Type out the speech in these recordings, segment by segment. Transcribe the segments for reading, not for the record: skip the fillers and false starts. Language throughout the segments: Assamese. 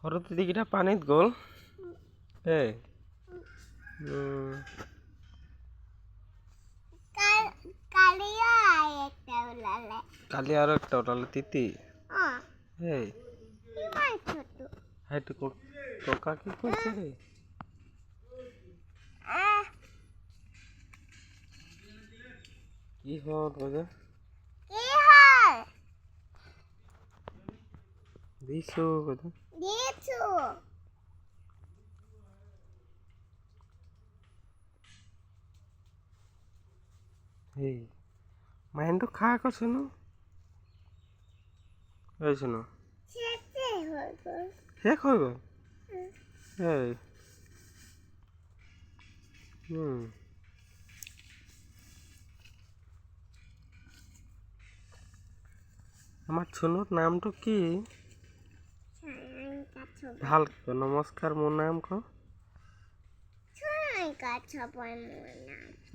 সৰতে দিকিটা পানিত গ'ল এই কালি আৰু একটা ওলালে তিতি এই হাইটো টকা কি কৈছে রে কি হল বাজা দিছো বাজা এই মাইন্ডটো খা কৈছে ন কৈছে ন শেষ হৈ গ'ল এই আমার ছোনুর নামটো কি ভাল নমস্কাৰ মোৰ নাম ক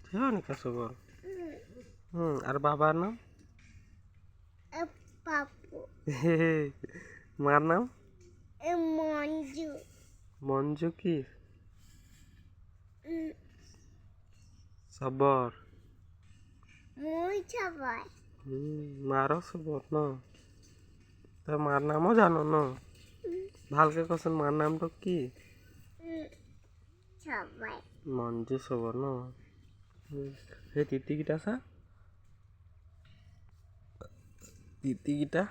ছোনিকা চবৰ আৰু বাবার নাম মার নাম মঞ্জু কি সবর মারও সবর ন তই মার নামও জানো ন ভালকে কচোন মার নামটো কি মঞ্জু সবর ন সেই তিতিকিটা চা তিতিকিটা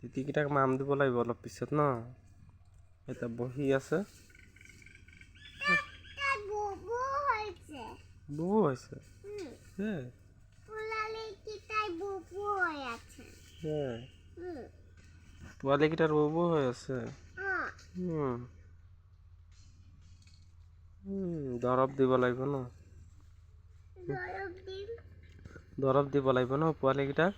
তিতিকিটাক মাম দিব লাগিব অলপ পিছত ন এটা বহি আছে বুবু হৈছে পোৱালিকেইটাৰ বুবু হৈ আছে দৰৱ দিব লাগিব ন দৰৱ দিব লাগিব ন পোৱালিকেইটাক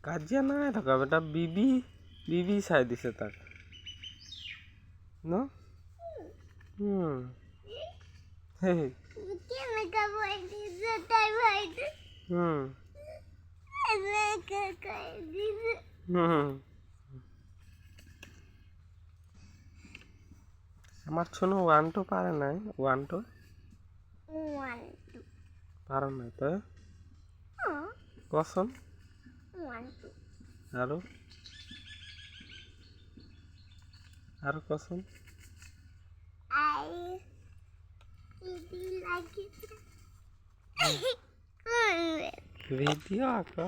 কাজিয়া নাই থকা বেটা বিবি চাই দিছে তাক ন আমার ছোনো 1 2 পারে নাই 1 2 পারে নাই তো কসন আর কসন ভিডিও আঁকা